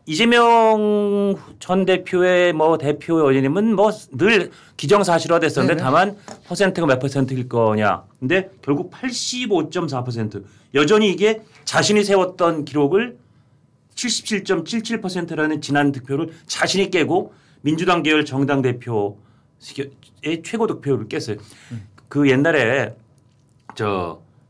이재명 전 대표의 뭐 대표 의원님은 뭐 늘 기정사실화됐었는데 다만 퍼센트가 몇 퍼센트일 거냐. 근데 결국 85.4% 여전히 이게 자신이 세웠던 기록을 77.77%라는 지난 득표를 자신이 깨고 민주당 계열 정당 대표의 최고 득표를 깼어요. 그 옛날에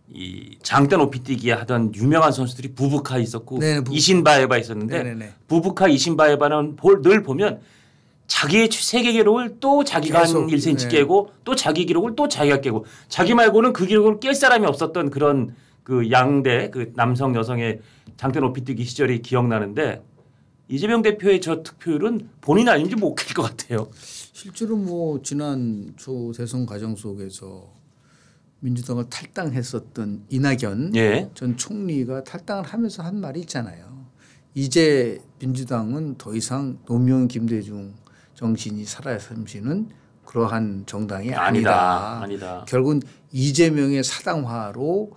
이 장대 높이뛰기 하던 유명한 선수들이 부부카 있었고 이신바에바 있었는데 부부카 이신바에바는 늘 보면 자기의 세계 기록을 또 자기가 한 1cm 깨고 또 자기 기록을 또 자기가 깨고 자기 말고는 그 기록을 깰 사람이 없었던 그런 그 양대 그 남성 여성의 장대 높이뛰기 시절이 기억나는데 이재명 대표의 저 득표율은 본인 아닌지 못 깰 것 같아요. 실제로 뭐 지난 초대선 과정 속에서 민주당을 탈당했었던 이낙연 전 총리가 탈당을 하면서 한 말이 있잖아요. 이제 민주당은 더 이상 노무현 김대중 정신이 살아섬시는 그러한 정당이 아니다. 결국은 이재명의 사당화로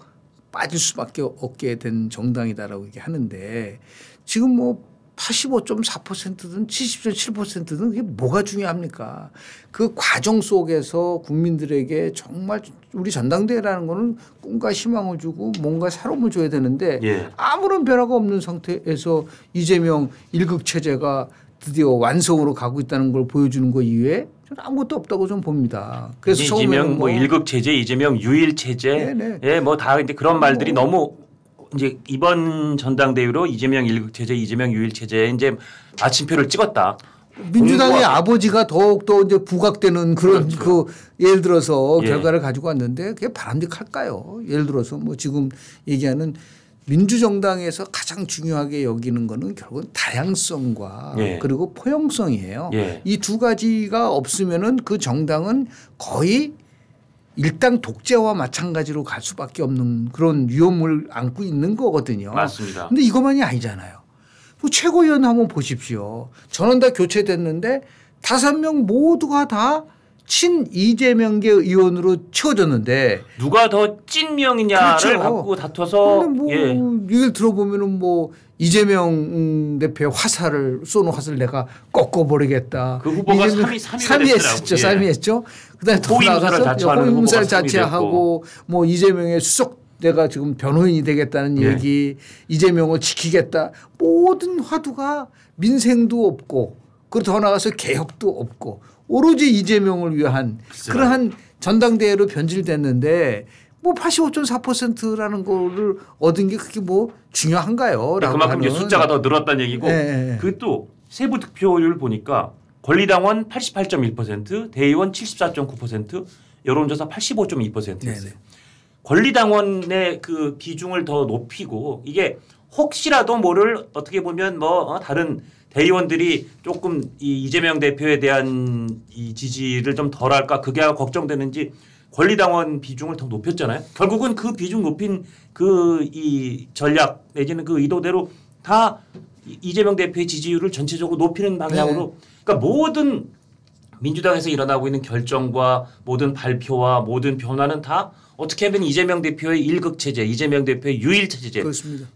빠질 수밖에 없게 된 정당이다라고 얘기하는데 지금 뭐 85.4%든 70.7%든 그게 뭐가 중요합니까? 그 과정 속에서 국민들에게 정말 우리 전당대회라는 거는 꿈과 희망을 주고 뭔가 새로움을 줘야 되는데 아무런 변화가 없는 상태에서 이재명 일극 체제가 드디어 완성으로 가고 있다는 걸 보여주는 거 이외에 저는 아무것도 없다고 좀 봅니다. 그래서 이재명 뭐 일극 체제, 이재명 유일 체제, 뭐 다 이제 그런 말들이 너무 이제 이번 전당대회로 이재명 일극 체제, 이재명 유일 체제에 이제 마침표를 찍었다. 민주당의 아버지가 더욱더 이제 부각되는 그런 그 예를 들어서 결과를 가지고 왔는데 그게 바람직할까요? 예를 들어서 뭐 지금 얘기하는 민주정당에서 가장 중요하게 여기는 거는 결국은 다양성과 그리고 포용성이에요. 이 두 가지가 없으면은 그 정당은 거의 일당 독재와 마찬가지로 갈 수밖에 없는 그런 위험을 안고 있는 거거든요. 맞습니다. 그런데 이것만이 아니잖아요. 뭐 최고위원 한번 보십시오. 전원 다 교체됐는데 5명 모두가 다 친 이재명계 의원으로 채워졌는데 누가 더 찐명이냐를 갖고 다퉈서 뭐 얘기를 들어보면은 뭐 이재명 대표의 쏘는 화살을 내가 꺾어버리겠다. 그 후보가 3위 했죠. 3위 했죠. 그다음에 더 나가서 호위무사를 자체하고 뭐 이재명의 수석 내가 지금 변호인이 되겠다는 얘기 이재명을 지키겠다. 모든 화두가 민생도 없고 그리고 더 나가서 개혁도 없고 오로지 이재명을 위한 그러한 전당대회로 변질됐는데 뭐 85.4%라는 거를 얻은 게 그게 뭐 중요한가요? 그만큼 이제 숫자가 더 늘었다는 얘기고 그것도 세부 득표율 보니까 권리당원 88.1%, 대의원 74.9%, 여론조사 85.2%였어요. 권리당원의 그 비중을 더 높이고 이게 혹시라도 뭐를 어떻게 보면 뭐 다른 대의원들이 조금 이 이재명 대표에 대한 이 지지를 좀 덜할까 그게 걱정되는지 권리당원 비중을 더 높였잖아요. 결국은 그 비중 높인 그 이 전략 내지는 그 의도대로 다 이재명 대표의 지지율을 전체적으로 높이는 방향으로 그러니까 모든 민주당에서 일어나고 있는 결정과 모든 발표와 모든 변화는 다 어떻게 하면 이재명 대표의 일극 체제, 이재명 대표의 유일 체제. 그렇습니다.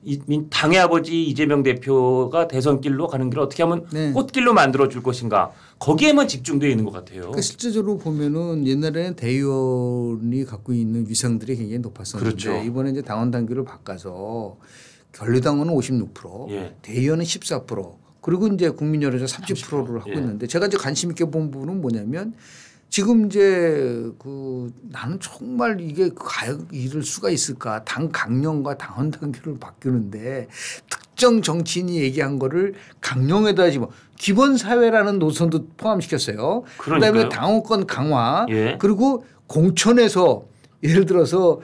당의 아버지 이재명 대표가 대선길로 가는 길을 어떻게 하면 꽃길로 만들어 줄 것인가. 거기에만 집중되어 있는 것 같아요. 그러니까 실제적으로 보면은 옛날에는 대의원이 갖고 있는 위상들이 굉장히 높았었는데 이번에 이제 당원 단계를 바꿔서 권리당원은 56%, 대의원은 14%. 그리고 이제 국민 여론조사 30%를 하고 있는데 제가 이제 관심 있게 본 부분은 뭐냐면 지금 이제 나는 정말 이게 과연 이럴 수가 있을까? 당 강령과 당원 단계를 바뀌는데 특정 정치인이 얘기한 거를 강령에다 지금 기본 사회라는 노선도 포함시켰어요. 그다음에 당원권 강화 그리고 공천에서 예를 들어서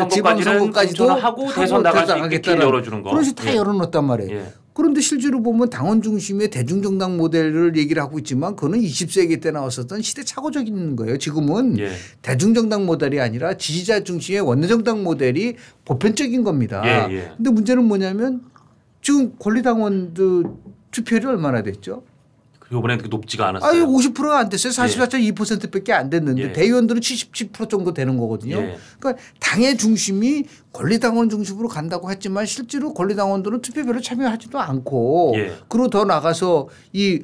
지방선거까지도 하고 대선 나갈 수 있게 길 열어주는 거. 그래서 다 열어놓았단 말이에요. 그런데 실제로 보면 당원 중심의 대중정당 모델을 얘기를 하고 있지만 그거는 20세기 때 나왔었던 시대착오적인 거예요. 지금은 대중정당 모델이 아니라 지지자 중심의 원내정당 모델이 보편적인 겁니다. 그런데 문제는 뭐냐면 지금 권리당원도 투표율이 얼마나 됐죠? 그리고 이번에는 높지가 않았어요. 아유 50%가 안 됐어요. 44.2%밖에 안 됐는데 대의원들은 77% 정도 되는 거거든요. 그러니까 당의 중심이 권리당원 중심으로 간다고 했지만 실제로 권리당원들은 투표별로 참여하지도 않고 그리고 더 나가서 이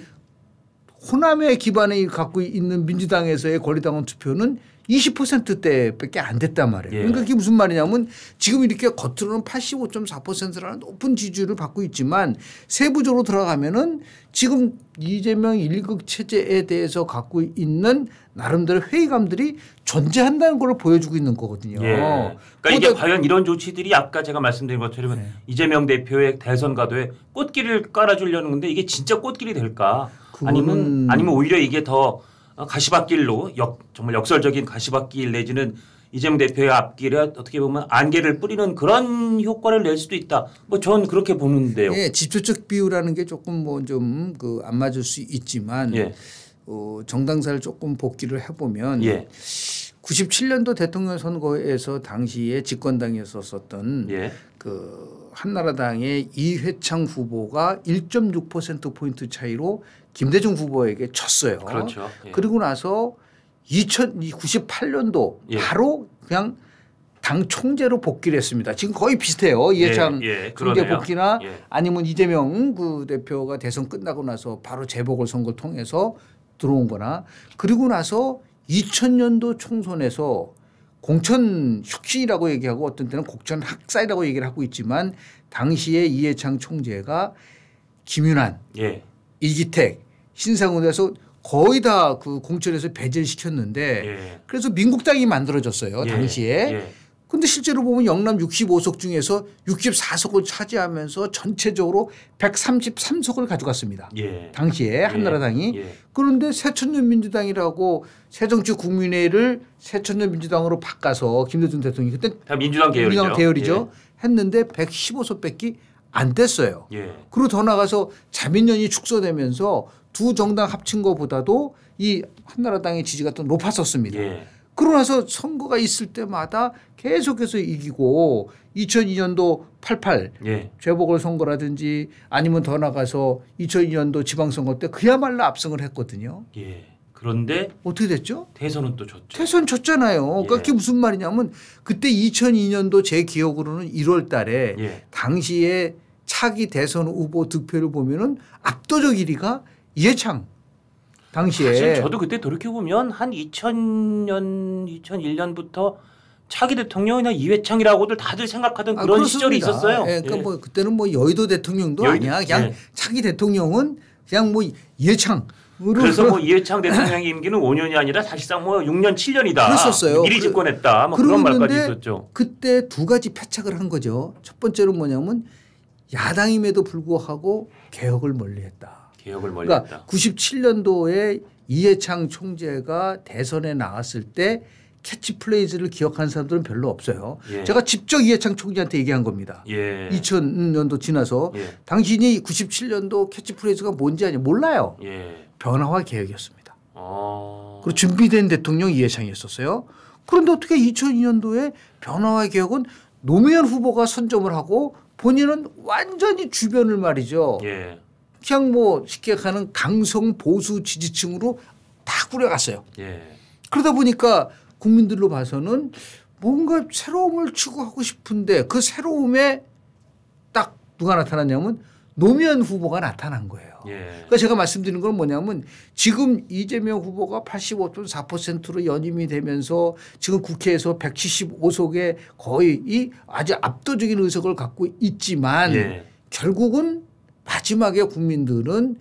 호남의 기반을 갖고 있는 민주당에서의 권리당원 투표는 20%대밖에 안 됐단 말이에요. 그러니까 그게 무슨 말이냐면 지금 이렇게 겉으로는 85.4%라는 높은 지지율을 받고 있지만 세부적으로 들어가면은 지금 이재명 1급 체제에 대해서 갖고 있는 나름대로 회의감들이 존재한다는 걸 보여주고 있는 거거든요. 그러니까 이게 과연 이런 조치들이 아까 제가 말씀드린 것처럼 이재명 대표의 대선 가도에 꽃길을 깔아주려는 건데 이게 진짜 꽃길이 될까? 아니면 오히려 이게 더 가시밭길로 정말 역설적인 가시밭길 내지는 이재명 대표의 앞길에 어떻게 보면 안개를 뿌리는 그런 효과를 낼 수도 있다. 뭐 전 그렇게 보는데요. 지표적 비율이라는 게 조금 뭐 좀 안 맞을 수 있지만 정당사를 조금 복기를 해보면 97년도 대통령 선거에서 당시에 집권당이었었던 그 한나라당의 이회창 후보가 1.6% 포인트 차이로 김대중 후보에게 졌어요. 그렇죠. 그리고 나서 2098년도 바로 그냥 당 총재로 복귀를 했습니다. 지금 거의 비슷해요. 이해창 총재 복귀나 아니면 이재명 그 대표가 대선 끝나고 나서 바로 재보궐선거를 통해서 들어온 거나 그리고 나서 2000년도 총선에서 공천 혁신이라고 얘기하고 어떤 때는 공천 학살이라고 얘기를 하고 있지만 당시에 이해창 총재가 김윤환, 이기택, 신상훈에서 거의 다 그 공천에서 배제를 시켰는데 그래서 민국당이 만들어졌어요. 당시에. 근데 실제로 보면 영남 65석 중에서 64석을 차지하면서 전체적으로 133석을 가져갔습니다. 당시에 한나라당이. 그런데 새천년 민주당이라고 새정치국민회를 새천년 민주당으로 바꿔서 김대중 대통령이 그때 다 민주당 계열이죠. 했는데 115석밖에 안 됐어요. 그리고 더 나가서 자민련이 축소되면서 두 정당 합친 것보다도 이 한나라당의 지지가 더 높았었습니다. 그러고 나서 선거가 있을 때마다 계속해서 이기고 2002년도 88 재보궐선거라든지 아니면 더 나가서 2002년도 지방선거 때 그야말로 압승을 했거든요. 그런데 어떻게 됐죠? 대선은 또 졌죠. 대선 졌잖아요. 그러니까 그게 무슨 말이냐면 그때 2002년도 제 기억으로는 1월 달에 당시에 차기 대선 후보 득표를 보면은 압도적 1위가 이해창. 당시에 사실 저도 그때 돌이켜보면 한 2000년, 2001년부터 차기 대통령이나 이회창이라고들 다들 생각하던 그런 그렇습니다. 시절이 있었어요. 그러니까 뭐 그때는 뭐 여의도 대통령도 아니야. 그냥 차기 대통령은 그냥 뭐 이회창. 그래서 뭐 이회창 대통령의 임기는 5년이 아니라 사실상 뭐 6년, 7년이다. 그랬었어요. 미리 집권했다. 뭐 그런 말까지 있었죠. 그때 두 가지 패착을 한 거죠. 첫 번째는 뭐냐면 야당임에도 불구하고 개혁을 멀리했다. 그러니까 97년도에 이해창 총재가 대선에 나왔을 때 캐치플레이즈를 기억하는 사람들은 별로 없어요. 제가 직접 이해창 총재한테 얘기한 겁니다. 2000년도 지나서 당신이 97년도 캐치플레이즈가 뭔지 아니 몰라요. 변화와 개혁이었습니다. 그리고 준비된 대통령 이해창이었었어요. 그런데 어떻게 2002년도에 변화와 개혁은 노무현 후보가 선점을 하고 본인은 완전히 주변을 말이죠. 그냥 뭐 쉽게 가는 강성 보수 지지층으로 다 꾸려갔어요. 그러다 보니까 국민들로 봐서는 뭔가 새로움을 추구하고 싶은데 그 새로움에 딱 누가 나타났냐면 노무현 후보가 나타난 거예요. 그러니까 제가 말씀드리는 건 뭐냐면 지금 이재명 후보가 85.4%로 연임이 되면서 지금 국회에서 175석의 거의 이 아주 압도적인 의석을 갖고 있지만 결국은 마지막에 국민들은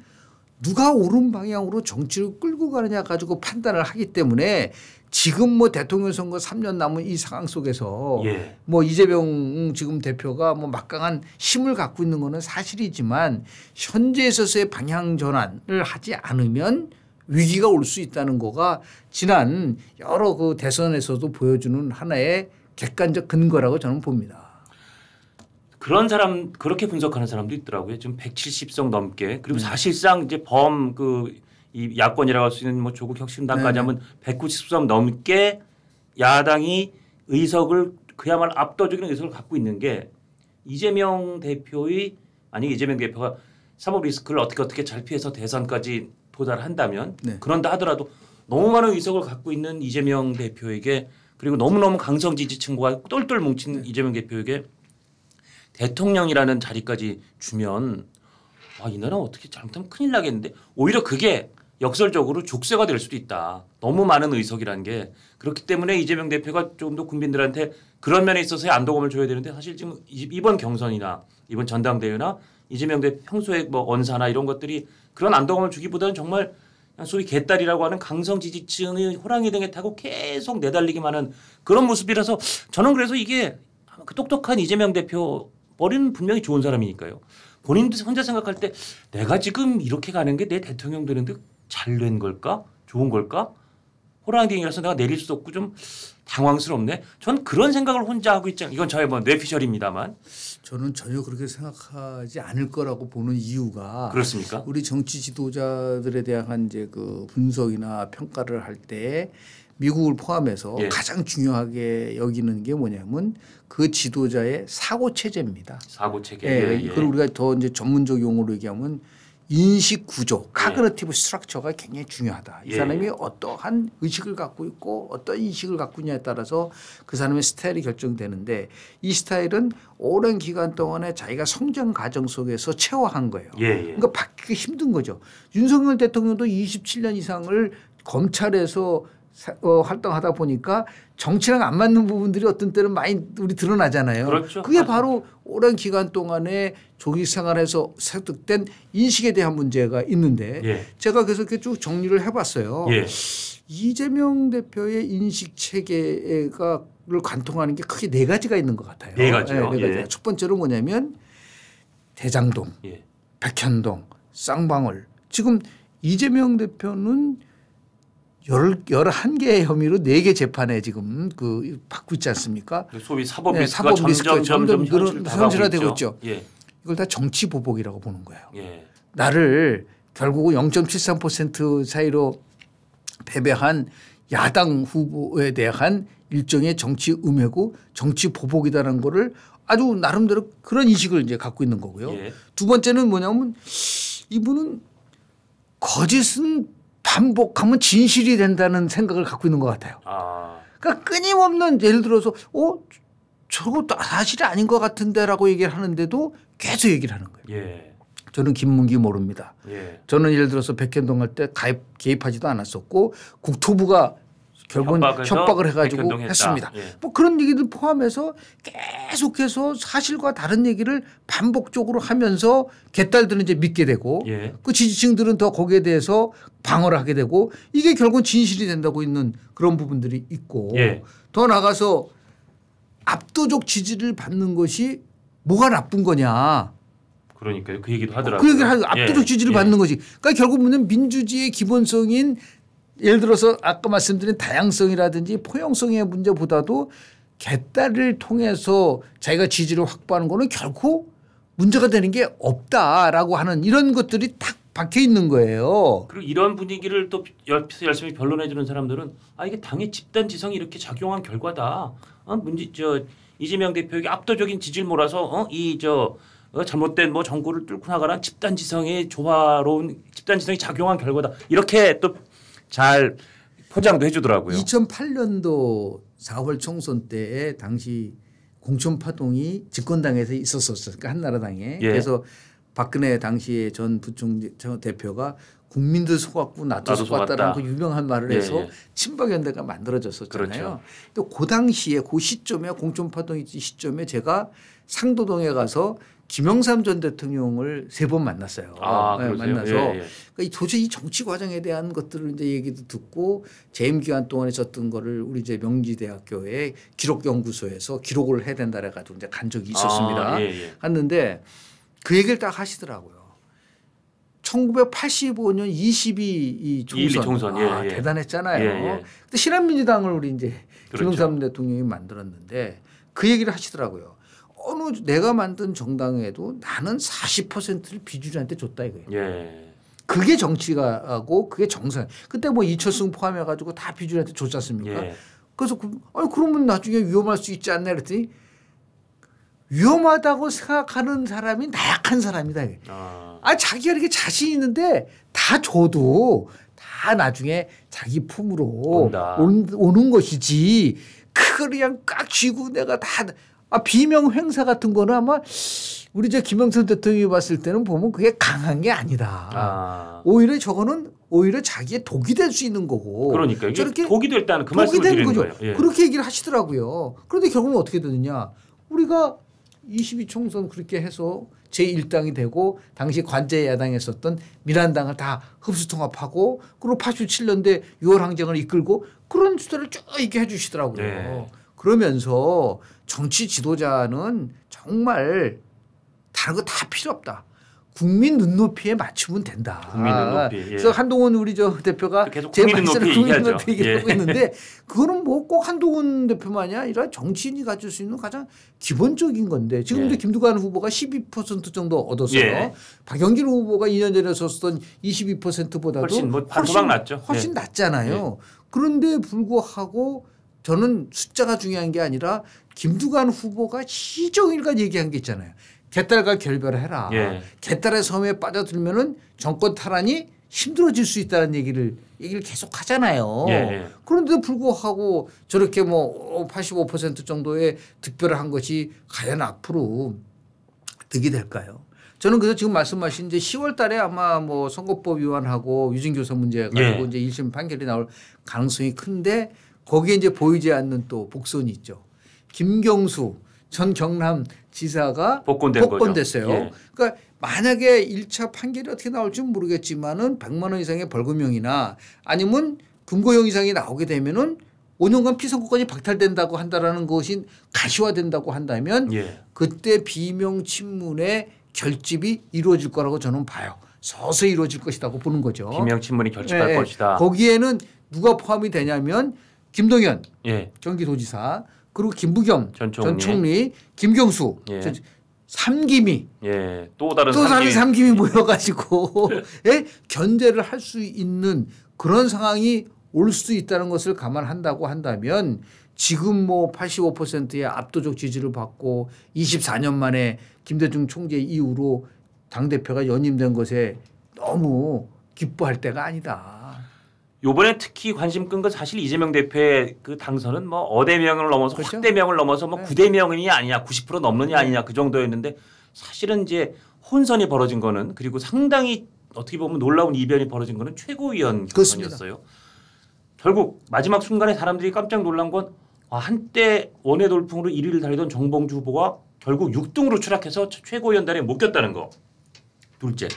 누가 옳은 방향으로 정치를 끌고 가느냐 가지고 판단을 하기 때문에 지금 뭐 대통령 선거 3년 남은 이 상황 속에서 뭐 이재명 지금 대표가 뭐 막강한 힘을 갖고 있는 거는 사실이지만 현재에 있어서의 방향 전환을 하지 않으면 위기가 올 수 있다는 거가 지난 여러 그 대선에서도 보여주는 하나의 객관적 근거라고 저는 봅니다. 그런 사람 그렇게 분석하는 사람도 있더라고요. 지금 170석 넘게 그리고 사실상 이제 이 야권이라고 할 수 있는 뭐 조국 혁신당까지 하면 190석 넘게 야당이 의석을 그야말로 압도적인 의석을 갖고 있는 게 이재명 대표가 3업 리스크를 어떻게 잘 피해서 대선까지 한다면 그런다 하더라도 너무 많은 의석을 갖고 있는 이재명 대표에게 그리고 너무너무 강성 지지층과 똘똘 뭉친 이재명 대표에게 대통령이라는 자리까지 주면 이 나라 어떻게 잘못하면 큰일 나겠는데 오히려 그게 역설적으로 족쇄가 될 수도 있다. 너무 많은 의석이라는 게 그렇기 때문에 이재명 대표가 좀 더 국민들한테 그런 면에 있어서의 안도감을 줘야 되는데 사실 지금 이번 경선이나 이번 전당대회나 이재명 대표 평소에 뭐 언사나 이런 것들이 그런 안도감을 주기보다는 정말 소위 개딸이라고 하는 강성 지지층의 호랑이 등에 타고 계속 내달리기만 하는 그런 모습이라서 저는 그래서 이게 그 똑똑한 이재명 대표 머리는 분명히 좋은 사람이니까요. 본인도 혼자 생각할 때 내가 지금 이렇게 가는 게 내 대통령 되는데 잘 된 걸까? 좋은 걸까? 호랑이등이라서 내가 내릴 수도 없고 좀 당황스럽네. 전 그런 생각을 혼자 하고 있지 않아요. 이건 저의 뭐 뇌피셜입니다만. 저는 전혀 그렇게 생각하지 않을 거라고 보는 이유가 그렇습니까? 우리 정치 지도자들에 대한 이제 그 분석이나 평가를 할 때 미국을 포함해서 가장 중요하게 여기는 게 뭐냐면 그 지도자의 사고 체제입니다. 사고 체계. 그걸 우리가 더 이제 전문적 용어로 얘기하면 인식 구조, 카그니티브 스트럭처가 굉장히 중요하다. 이 사람이 어떠한 의식을 갖고 있고 어떤 인식을 갖고 있냐에 따라서 그 사람의 스타일이 결정되는데 이 스타일은 오랜 기간 동안에 자기가 성장 과정 속에서 체화한 거예요. 그러니까 바뀌기 힘든 거죠. 윤석열 대통령도 27년 이상을 검찰에서 활동하다 보니까 정치랑 안 맞는 부분들이 어떤 때는 많이 우리 드러나잖아요. 그렇죠. 그게 바로 오랜 기간 동안에 조직 생활에서 습득된 인식에 대한 문제가 있는데 제가 그래서 이렇게 쭉 정리를 해봤어요. 이재명 대표의 인식 체계를 관통하는 게 크게 네 가지가 있는 것 같아요. 네 가지요. 네 가지. 첫 번째로 뭐냐면 대장동, 백현동, 쌍방울. 지금 이재명 대표는 11개의 혐의로 4개 재판에 지금 그 받고 있지 않습니까? 소위 사법 리스크가 점점 현실화되고 있죠. 이걸 다 정치 보복이라고 보는 거예요. 나를 결국은 0.73% 차이로 패배한 야당 후보에 대한 일종의 정치 음해고 정치 보복이다라는 거를 아주 나름대로 그런 인식을 이제 갖고 있는 거고요. 두 번째는 뭐냐면 이분은 거짓은 반복하면 진실이 된다는 생각을 갖고 있는 것 같아요. 그러니까 끊임없는 예를 들어서 저거 사실이 아닌 것 같은데라고 얘기를 하는데도 계속 얘기를 하는 거예요. 저는 김문기 모릅니다. 저는 예를 들어서 백현동 할 때 개입하지도 않았었고 국토부가 결국은 협박을 해가지고 했습니다. 뭐 그런 얘기들 포함해서 계속해서 사실과 다른 얘기를 반복적으로 하면서 개딸들은 이제 믿게 되고 그 지지층들은 더 거기에 대해서 방어를 하게 되고 이게 결국은 진실이 된다고 있는 그런 부분들이 있고 더 나가서 압도적 지지를 받는 것이 뭐가 나쁜 거냐. 그러니까요. 그 얘기도 하더라고요. 그 얘기를 압도적 지지를 받는 거지. 그러니까 결국은 민주주의의 기본성인 예를 들어서 아까 말씀드린 다양성이라든지 포용성의 문제보다도 개딸을 통해서 자기가 지지를 확보하는 거는 결코 문제가 되는 게 없다라고 하는 이런 것들이 딱 박혀 있는 거예요. 그리고 이런 분위기를 또 옆에서 열심히 변론해 주는 사람들은 이게 당의 집단 지성이 이렇게 작용한 결과다. 이재명 대표에게 압도적인 지지를 몰아서 잘못된 뭐 정권을 뚫고 나가는 집단 지성의 조화로운 집단 지성이 작용한 결과다. 이렇게 또 잘 포장도 해주더라고요. 2008년도 4월 총선 때에 당시 공천파동이 집권당에서 있었었어요. 그러니까 한나라당에. 그래서 박근혜 당시에 전 대표가 국민들 속았고 나도 속았다라는 그 유명한 말을 해서 친박연대가 만들어졌었잖아요. 또 그 당시에 그 시점에 공천파동이 시점에 제가 상도동에 가서 김영삼 전 대통령을 3번 만났어요. 만나서 그러니까 도저히 이 정치 과정에 대한 것들을 이제 얘기도 듣고 재임 기간 동안에 썼던 거를 우리 이제 명지대학교의 기록연구소에서 기록을 해야 된다 해가지고 이제 간 적이 있었습니다. 갔는데 그 얘기를 딱 하시더라고요. 1985년 22 총선, 대단했잖아요. 근데 신한민주당을 우리 이제 김영삼 대통령이 만들었는데 그 얘기를 하시더라고요. 어느 내가 만든 정당에도 나는 40%를 비주류한테 줬다 이거예요. 그게 정치가 하고 그게 정상. 그때 뭐 이철승 포함해가지고 다 비주류한테 줬지 않습니까? 그래서 그러면 나중에 위험할 수 있지 않나 그랬더니 위험하다고 생각하는 사람이 나약한 사람이다. 자기가 이렇게 자신 있는데 다 다 줘도 다 나중에 자기 품으로 오는 것이지 그걸 그냥 꽉 쥐고 내가 다 비명 행사 같은 거는 아마 우리 김영삼 대통령이 봤을 때는 보면 그게 강한 게 아니다. 오히려 저거는 오히려 자기의 독이 될 수 있는 거고. 그러니까 저렇게 독이 될 때는 그 말씀을 드리는 거죠. 거예요. 예. 그렇게 얘기를 하시더라고요. 그런데 결국은 어떻게 되느냐. 우리가 22총선 그렇게 해서 제1당이 되고 당시 관제 야당에 썼던 미란당을 다 흡수통합하고 그리고 87년대 6월 항쟁을 이끌고 그런 수단을 쭉 이렇게 해 주시더라고요. 네. 그러면서 정치 지도자는 정말 다른 거 다 필요 없다. 국민 눈높이에 맞추면 된다. 국민 눈높이. 예. 그래서 한동훈 우리 대표가 계속 국민 눈높이 얘기하고 있는데 그거는 뭐 꼭 한동훈 대표만이 아니라 정치인이 가질 수 있는 가장 기본적인 건데 지금도 김두관 후보가 12% 정도 얻었어요. 박영진 후보가 2년 전에 썼던 22%보다도 훨씬 낮잖아요. 그런데 불구하고 저는 숫자가 중요한 게 아니라 김두관 후보가 시종일관 얘기한 게 있잖아요. 개딸과 결별을 해라. 개딸의 섬에 빠져들면은 정권 탈환이 힘들어질 수 있다는 얘기를 계속 하잖아요. 그런데도 불구하고 저렇게 뭐 85% 정도의 득표를 한 것이 과연 앞으로 득이 될까요? 저는 그래서 지금 말씀하신 이제 10월 달에 아마 뭐 선거법 위반하고 유증교사 문제 가지고 이제 1심 판결이 나올 가능성이 큰데 거기에 이제 보이지 않는 또 복선이 있죠. 김경수 전 경남 지사가 복권됐어요. 그러니까 만약에 1차 판결이 어떻게 나올지 모르겠지만은 100만 원 이상의 벌금형이나 아니면 금고형 이상이 나오게 되면은 5년간 피선거까지 박탈된다고 한다라는 것이 가시화된다고 한다면 그때 비명 친문의 결집이 이루어질 거라고 저는 봐요. 서서히 이루어질 것이라고 보는 거죠. 비명 친문이 결집할 것이다. 거기에는 누가 포함이 되냐면 김동연 경기도지사 그리고 김부겸 전 총리, 김경수, 삼김이 또 다른 삼김이 모여가지고 견제를 할 수 있는 그런 상황이 올 수 있다는 것을 감안한다고 한다면 지금 뭐 85%의 압도적 지지를 받고 24년 만에 김대중 총재 이후로 당대표가 연임된 것에 너무 기뻐할 때가 아니다. 요번에 특히 관심 끈 건 사실 이재명 대표의 그 당선은 뭐 어대명을 넘어서 확대명을 넘어서 뭐 9대명이 아니냐 90% 넘느냐 아니냐 그 정도였는데 사실은 이제 혼선이 벌어진 거는 그리고 상당히 어떻게 보면 놀라운 이변이 벌어진 거는 최고위원 경선이었어요. 결국 마지막 순간에 사람들이 깜짝 놀란 건 한때 원외 돌풍으로 1위를 달리던 정봉주 후보가 결국 6등으로 추락해서 최고위원단에 못 꼈다는 거. 둘째,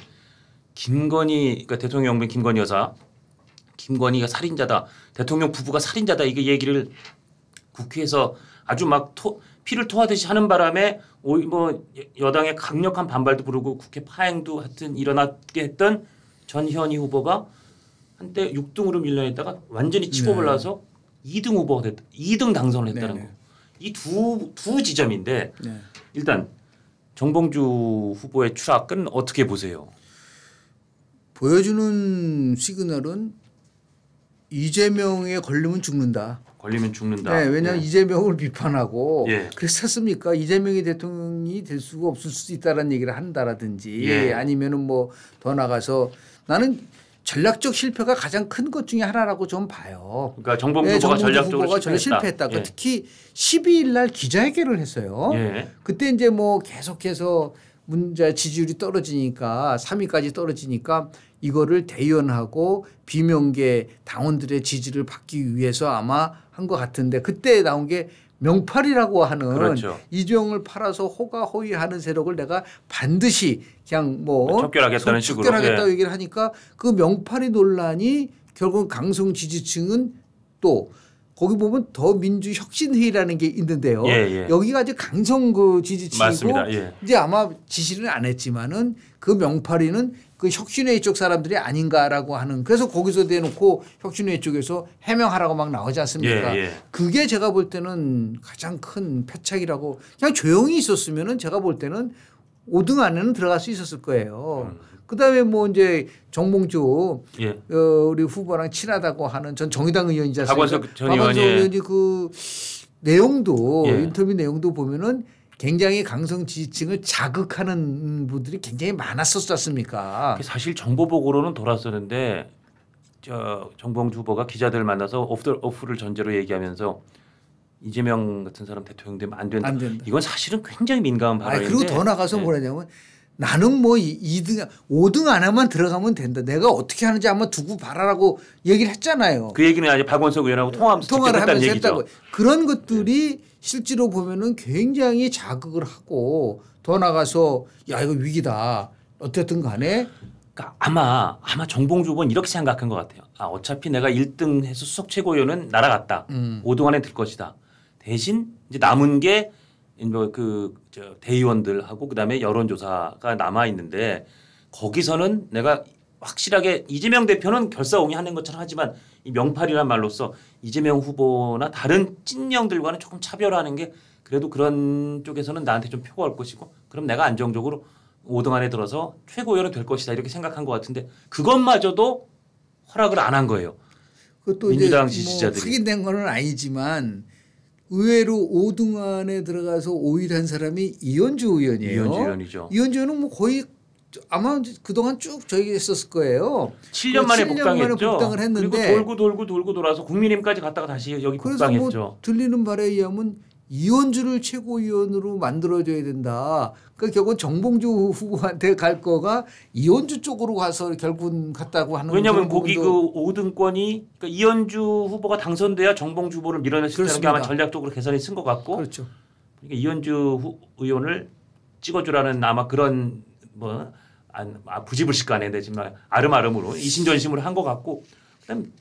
김건희 그러니까 대통령 영부인 김건희 여사 김건희가 살인자다. 대통령 부부가 살인자다. 이게 얘기를 국회에서 아주 막 피를 토하듯이 하는 바람에 뭐 여당의 강력한 반발도 부르고 국회 파행도 하여튼 일어나게 했던 전현희 후보가 한때 6등으로 밀려있다가 완전히 치고 올라서 2등 후보가 됐다. 2등 당선을 했다는 거. 이 두 지점인데 일단 정봉주 후보의 추락은 어떻게 보세요? 보여주는 시그널은 이재명에 걸리면 죽는다. 걸리면 죽는다. 네, 왜냐하면 이재명을 비판하고 그랬었습니까? 이재명이 대통령이 될 수가 없을 수도 있다라는 얘기를 한다라든지 아니면은 뭐 더 나가서 나는 전략적 실패가 가장 큰 것 중에 하나라고 좀 봐요. 그러니까 정봉주 후보가 전략적으로 실패했다. 특히 12일 날 기자회견을 했어요. 그때 이제 뭐 계속해서 문자 지지율이 떨어지니까 3위까지 떨어지니까 이거를 대의원하고 비명계 당원들의 지지를 받기 위해서 아마 한 것 같은데 그때 나온 게 명팔이라고 하는 이재명을 팔아서 호가호위하는 세력을 내가 반드시 그냥 뭐 척결하겠다는 식으로 척결하겠다고 얘기를 하니까 그 명팔이 논란이 결국 강성 지지층은 또 거기 보면 더민주혁신회의라는 게 있는데요. 여기가 이제 강성 그 지지층이고 이제 아마 지시는 안 했지만은 그 명팔이는 그 혁신회의 쪽 사람들이 아닌가라고 하는 그래서 거기서 대놓고 혁신회의 쪽에서 해명하라고 막 나오지 않습니까? 그게 제가 볼 때는 가장 큰 패착이라고 그냥 조용히 있었으면은 제가 볼 때는 5등 안에는 들어갈 수 있었을 거예요. 그다음에 뭐 이제 정봉주 우리 후보랑 친하다고 하는 전 정의당 의원이지 않습니까? 박원석 전 의원이 그 내용도 인터뷰 내용도 보면은 굉장히 강성 지지층을 자극하는 분들이 굉장히 많았었지 않습니까? 사실 정보 보고로는 돌았었는데 정봉주 후보가 기자들 만나서 오프를 전제로 얘기하면서 이재명 같은 사람 대통령 되면 안 된다. 이건 사실은 굉장히 민감한 발언인데. 그리고 더 나가서 뭐라냐면 나는 뭐 2등, 5등 안에만 들어가면 된다. 내가 어떻게 하는지 한번 두고 봐라라고 얘기를 했잖아요. 그 얘기는 아직 박원석 의원하고 통화를 하면서 했다고. 그런 것들이 실제로 보면은 굉장히 자극을 하고 더 나가서 야 이거 위기다. 어쨌든 간에 그러니까 아마 정봉주 후보는 이렇게 생각한 것 같아요. 어차피 내가 1등 해서 수석 최고위원은 날아갔다. 5등 안에 들 것이다. 대신 이제 남은 게 대의원들하고 그다음에 여론조사가 남아 있는데 거기서는 내가 확실하게 이재명 대표는 결사옹위 하는 것처럼 하지만 이 명팔이란 말로써 이재명 후보나 다른 찐명들과는 조금 차별화하는 게 그래도 그런 쪽에서는 나한테 좀 표가 올 것이고 그럼 내가 안정적으로 5등 안에 들어서 최고위원이 될 것이다 이렇게 생각한 것 같은데 그것마저도 허락을 안 한 거예요. 그것도 민주당 이제 지지자들이. 뭐 확인된 건 아니지만 의외로 5등 안에 들어가서 5위를 한 사람이 이현주 의원이에요. 이현주 의원이죠. 이현주 의원은 뭐 거의 아마 그동안 쭉 저기 했었을 거예요. 7년 만에 복당했죠. 복당을 했는데 그리고 돌고 돌아서 국민의힘까지 갔다가 다시 여기 복당했죠. 그래서 뭐 들리는 바에 의하면 이현주를 최고위원으로 만들어줘야 된다. 그러니까 결국 정봉주 후보한테 갈 거가 이현주 쪽으로 가서 결국은 갔다고 하는. 왜냐하면 거기 그 5등권이 그러니까 이현주 후보가 당선돼야 정봉주 후보를 밀어낼 수 있다는 게 아마 전략적으로 계산이 쓴 것 같고. 그렇죠. 그러니까 이현주 의원을 찍어주라는 아마 그런 부지불식간에 정말 아름아름으로 이심전심으로 한 것 같고. 그다음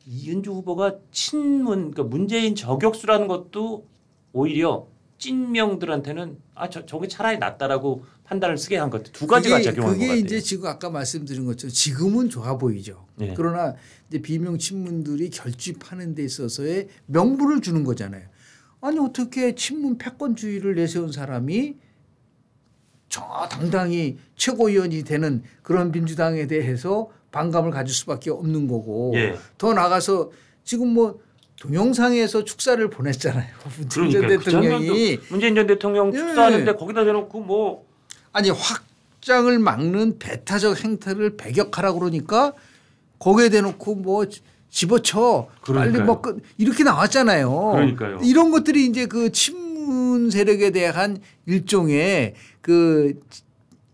이현주 후보가 친문 그러니까 문재인 저격수라는 것도 오히려 찐명들한테는 저게 차라리 낫다라고 판단을 쓰게 한 것 같아요. 두 가지가 작용한 것 같아요. 그게 이제 지금 아까 말씀드린 것처럼 지금은 좋아 보이죠. 네. 그러나 이제 비명 친문들이 결집하는 데 있어서의 명분을 주는 거잖아요. 아니 어떻게 친문 패권주의를 내세운 사람이 저 당당히 최고위원이 되는 그런 민주당에 대해서 반감을 가질 수밖에 없는 거고. 예. 더 나가서 지금 뭐 동영상에서 축사를 보냈잖아요. 문재인 전 대통령이. 문재인 전 대통령 축사하는데 거기다 대놓고 뭐. 아니 확장을 막는 배타적 행태를 배격하라고 그러니까 거기에 대놓고 뭐 집어쳐. 그러니까요. 빨리 뭐 이렇게 나왔잖아요. 그러니까요. 이런 것들이 이제 그 친문 세력에 대한 일종의 그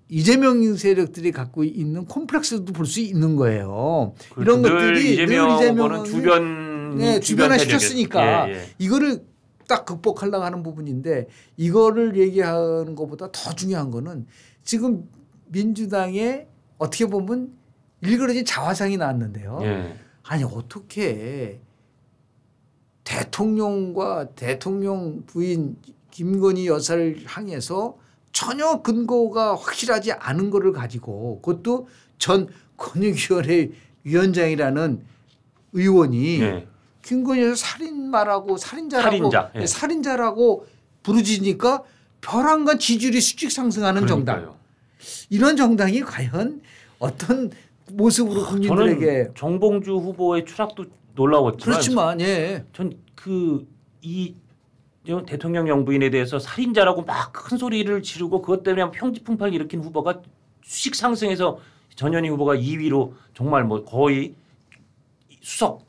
이재명 세력들이 갖고 있는 콤플렉스도 볼 수 있는 거예요. 그렇죠. 이런 것들이 이재명은 주변화 시켰으니까 이거를 딱 극복하려고 하는 부분인데 이거를 얘기하는 것보다 더 중요한 거는 지금 민주당에 어떻게 보면 일그러진 자화상이 나왔는데요. 예. 아니 어떻게 대통령과 대통령 부인 김건희 여사를 향해서 전혀 근거가 확실하지 않은 거를 가지고 그것도 전 권익위원회 위원장이라는 의원이 김건희 여사 살인마라고 살인자라고 부르짖으니까 벼랑간 지지율이 수직 상승하는 정당. 이런 정당이 과연 어떤 모습으로 국민들에게. 저는 정봉주 후보의 추락도 놀라웠지만. 그렇지만 전 이 대통령 영부인에 대해서 살인자라고 막 큰 소리를 지르고 그것 때문에 평지풍파를 일으킨 후보가 수직 상승해서 전현희 후보가 2위로 정말 뭐 거의 차석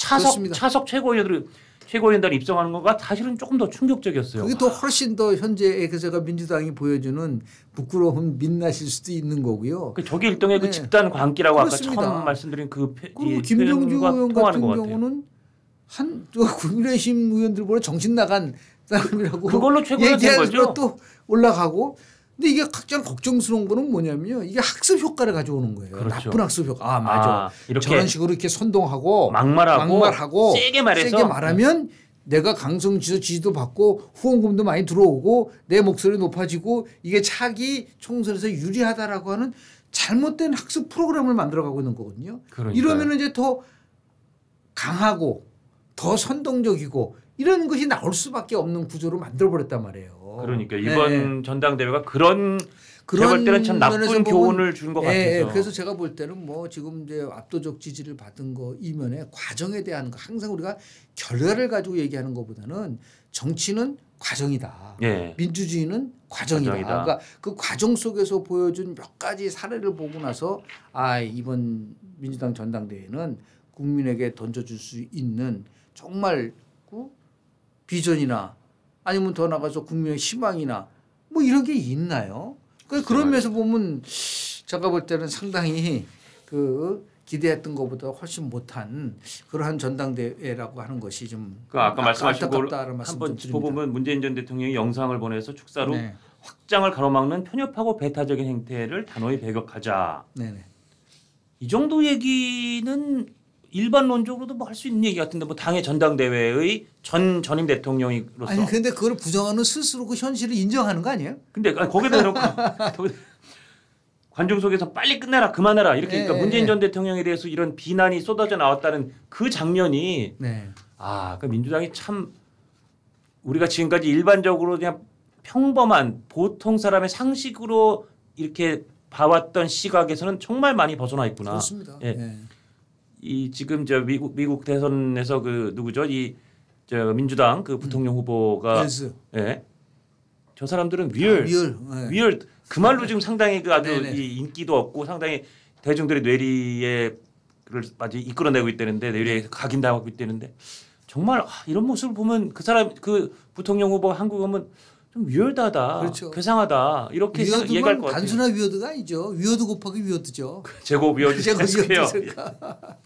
최고위원단에 입성하는 거가 사실은 조금 더 충격적이었어요. 그게 더 훨씬 더 현재 제가 민주당이 보여주는 부끄러운 민낯일 수도 있는 거고요. 저게 일종의 그 집단 광기라고 그렇습니다. 아까 처음 말씀드린 김병주 의원 같은 경우는 국민의힘 의원들보다 정신 나간 사람이라고 그걸로 최고위원 된 거죠. 또 올라가고. 근데 이게 가장 걱정스러운 거는 뭐냐면요. 이게 학습 효과를 가져오는 거예요. 그렇죠. 나쁜 학습 효과. 맞아. 이렇게 저런 식으로 이렇게 선동하고 막말하고 세게 말하면 내가 강성 지지도 받고 후원금도 많이 들어오고 내 목소리 높아지고 이게 차기 총선에서 유리하다라고 하는 잘못된 학습 프로그램을 만들어가고 있는 거거든요. 그러니까요. 이러면 이제 더 강하고 더 선동적이고 이런 것이 나올 수밖에 없는 구조로 만들어버렸단 말이에요. 그러니까 이번 전당대회가 그런 제가 볼 때는 참 나쁜 교훈을 준 것 같아서. 그래서 제가 볼 때는 뭐 지금 이제 압도적 지지를 받은 거 이면에 과정에 대한 거 항상 우리가 결과를 가지고 얘기하는 것보다는 정치는 과정이다. 예. 민주주의는 과정이다. 그러니까 그 과정 속에서 보여준 몇 가지 사례를 보고 나서 이번 민주당 전당대회는 국민에게 던져줄 수 있는 정말 그 비전이나 아니면 더 나가서 국민의 희망이나 뭐 이런 게 있나요? 그런 면에서 보면 제가 볼 때는 상당히 그 기대했던 것보다 훨씬 못한 그러한 전당대회라고 하는 것이 좀 아까 말씀하신 걸 한번 짚어보면 문재인 전 대통령이 영상을 보내서 축사로 네. 확장을 가로막는 편협하고 배타적인 행태를 단호히 배격하자. 네네. 이 정도 얘기는 일반론적으로도 뭐 할 수 있는 얘기 같은데 뭐 당의 전당대회의 전임 대통령으로서 아니 근데 그걸 부정하는 스스로 그 현실을 인정하는 거 아니에요? 근데 거기다 놓고 관중 속에서 빨리 끝내라 그만해라 이렇게 그러니까 문재인 전 대통령에 대해서 이런 비난이 쏟아져 나왔다는 그 장면이 그 민주당이 참 우리가 지금까지 일반적으로 그냥 평범한 보통 사람의 상식으로 이렇게 봐왔던 시각에서는 정말 많이 벗어나 있구나. 그렇습니다. 이 지금 저 미국 대선에서 그 누구죠? 저 민주당 그 부통령 후보가 저 사람들은 위얼 그 말로 지금 상당히 그 아주 이 인기도 없고 상당히 대중들의 뇌리에 아주 이끌어내고 있다는데 뇌리에 각인당하고 있다는데 정말 이런 모습을 보면 그 사람 그 부통령 후보 한국 오면 좀 위얼다다, 그렇죠. 괴상하다 이렇게 얘기할 것 같아요. 단순한 위어드가 아니죠. 위어드 곱하기 위어드죠. 제곱 위어드. 제곱 위어드니까.